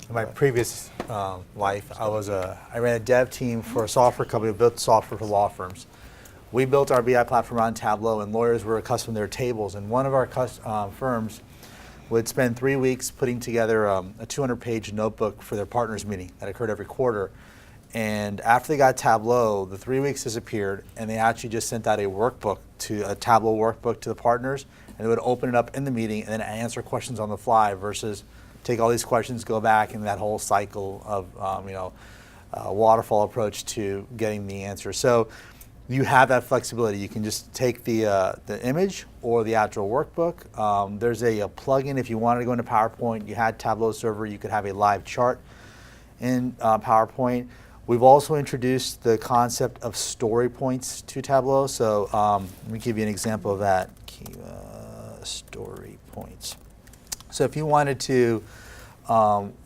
In my previous life, I ran a dev team for a software company that built software for law firms. We built our BI platform on Tableau, and lawyers were accustomed to their tables. And one of our firms would spend 3 weeks putting together a 200-page notebook for their partners meeting that occurred every quarter. And after they got Tableau, the 3 weeks disappeared, and they actually just sent out a Tableau workbook to the partners, and they would open it up in the meeting and then answer questions on the fly versus take all these questions, go back, and that whole cycle of waterfall approach to getting the answer. So you have that flexibility. You can just take the image or the actual workbook. There's a plugin if you wanted to go into PowerPoint. You had Tableau server, you could have a live chart in PowerPoint. We've also introduced the concept of story points to Tableau. So let me give you an example of that. Story points. So if you wanted to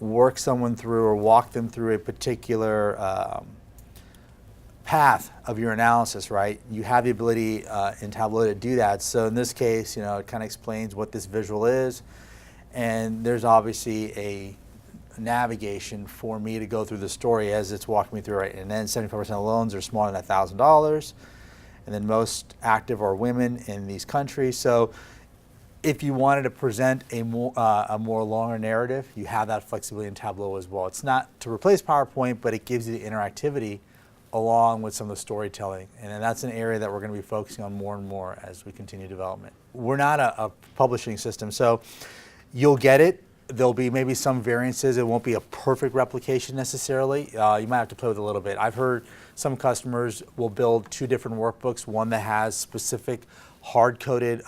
work someone through or walk them through a particular path of your analysis, right? You have the ability in Tableau to do that. So in this case, it kind of explains what this visual is, and there's obviously a navigation for me to go through the story as it's walking me through it. And then 75% of loans are smaller than $1,000, and then most active are women in these countries. So if you wanted to present a more longer narrative, you have that flexibility in Tableau as well. It's not to replace PowerPoint, but it gives you the interactivity along with some of the storytelling. And that's an area that we're going to be focusing on more and more as we continue development. We're not a publishing system, so you'll get it. There'll be maybe some variances. It won't be a perfect replication necessarily. You might have to play with it a little bit. I've heard some customers will build 2 different workbooks, one that has specific hard-coded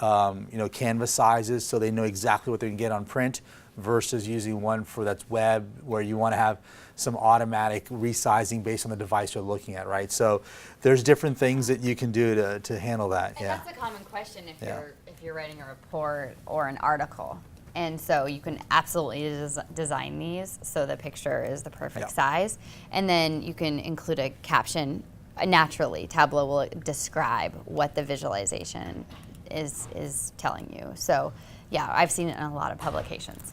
canvas sizes so they know exactly what they can get on print versus using one for that's web where you want to have some automatic resizing based on the device you're looking at, right? So there's different things that you can do to handle that. And that's a common question if you're writing a report or an article. And so you can absolutely design these so the picture is the perfect size. And then you can include a caption. Naturally, Tableau will describe what the visualization is telling you. So yeah, I've seen it in a lot of publications.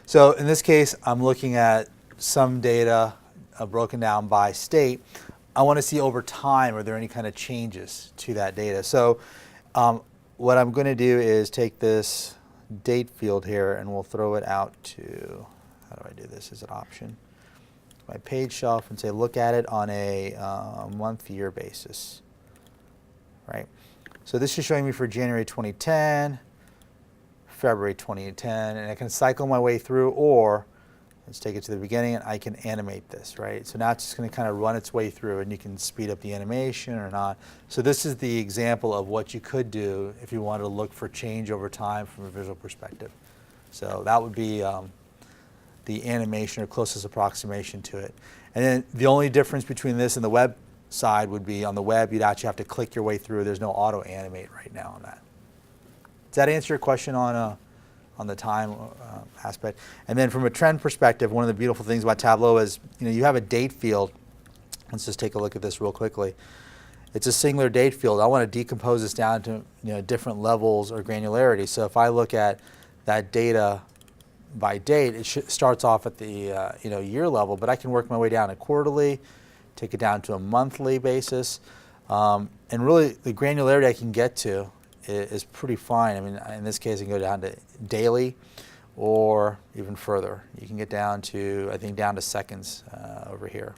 So in this case, I'm looking at some data broken down by state. I want to see over time, are there any kind of changes to that data? So what I'm going to do is take this date field here and we'll throw it out to, how do I do this as an option? My page shelf and say look at it on a month-year basis, right? So this is showing me for January 2010, February 2010, and I can cycle my way through, or let's take it to the beginning and I can animate this, right? So now it's just going to kind of run its way through and you can speed up the animation or not. So this is the example of what you could do if you wanted to look for change over time from a visual perspective. So that would be the animation or closest approximation to it. And then the only difference between this and the web side would be on the web, you'd actually have to click your way through. There's no auto animate right now on that. Does that answer your question on the time aspect? And then from a trend perspective, one of the beautiful things about Tableau is, you have a date field. Let's just take a look at this real quickly. It's a singular date field. I want to decompose this down to different levels or granularity. So if I look at that data by date, it starts off at the year level, but I can work my way down to quarterly, take it down to a monthly basis, and really the granularity I can get to is pretty fine. I mean, in this case, I can go down to daily, or even further. You can get down to, I think, down to seconds over here.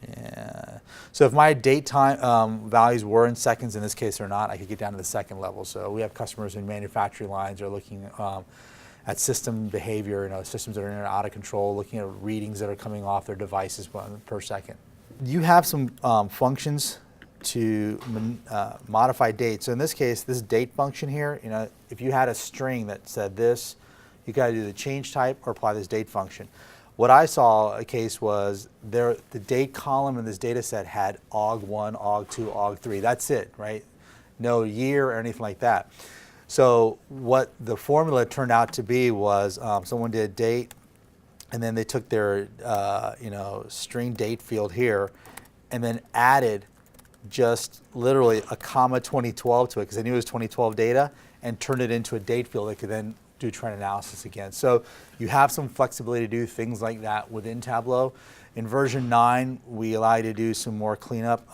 Yeah. So if my date time values were in seconds, in this case they're not, I could get down to the second level. So we have customers in manufacturing lines are looking at system behavior, systems that are in and out of control, looking at readings that are coming off their devices per second. You have some functions to modify dates. So in this case, this date function here, if you had a string that said this, you got to do the change type or apply this date function. What I saw a case was the date column in this data set had OG1, OG2, OG3. That's it, right? No year or anything like that. So what the formula turned out to be was someone did date, and then they took their string date field here, and then added just literally a comma 2012 to it because they knew it was 2012 data, and turned it into a date field they could then do trend analysis again. So you have some flexibility to do things like that within Tableau. In version 9, we allow you to do some more cleanup.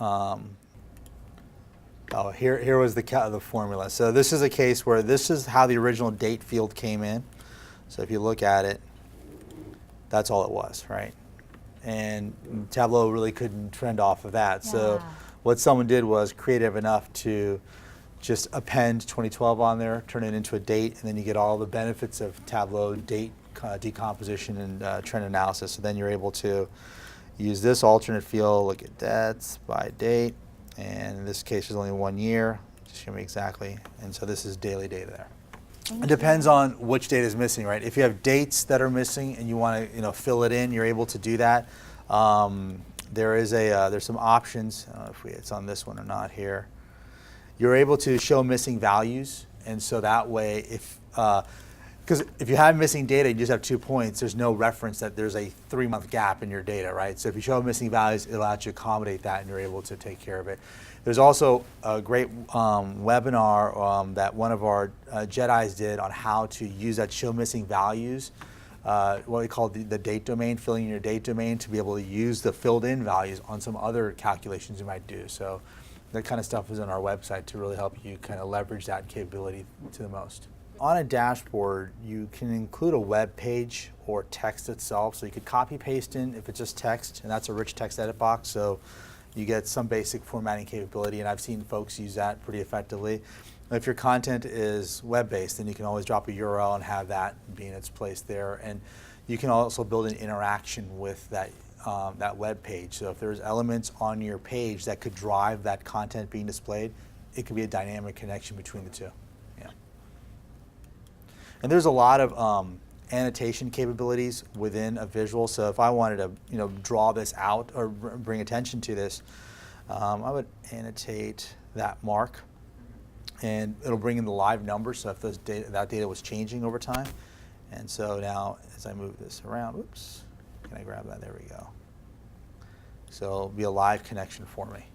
Here was the formula. So this is a case where this is how the original date field came in. So if you look at it, that's all it was, right? And Tableau really couldn't trend off of that. So what someone did was creative enough to just append 2012 on there, turn it into a date, and then you get all the benefits of Tableau date decomposition and trend analysis. So then you're able to use this alternate field, look at dates by date, and in this case there's only 1 year, just show me exactly, and so this is daily data there. It depends on which data is missing, right? If you have dates that are missing and you want to fill it in, you're able to do that. There's some options. I don't know if it's on this one or not here. You're able to show missing values, and so that way, because if you have missing data, you just have 2 points, there's no reference that there's a 3-month gap in your data, right? So if you show missing values, it allows you to accommodate that, and you're able to take care of it. There's also a great webinar that one of our Jedis did on how to use that show missing values, what we call the date domain, filling in your date domain, to be able to use the filled in values on some other calculations you might do. So that kind of stuff is on our website to really help you kind of leverage that capability to the most. On a dashboard, you can include a web page or text itself. So you could copy paste in if it's just text, and that's a rich text edit box. So you get some basic formatting capability, and I've seen folks use that pretty effectively. If your content is web-based, then you can always drop a URL and have that be in its place there. And you can also build an interaction with that web page. So if there's elements on your page that could drive that content being displayed, it could be a dynamic connection between the two. Yeah. And there's a lot of annotation capabilities within a visual. So if I wanted to draw this out or bring attention to this, I would annotate that mark, and it'll bring in the live numbers. So if that data was changing over time. And so now as I move this around, oops, can I grab that? There we go. So it'll be a live connection for me.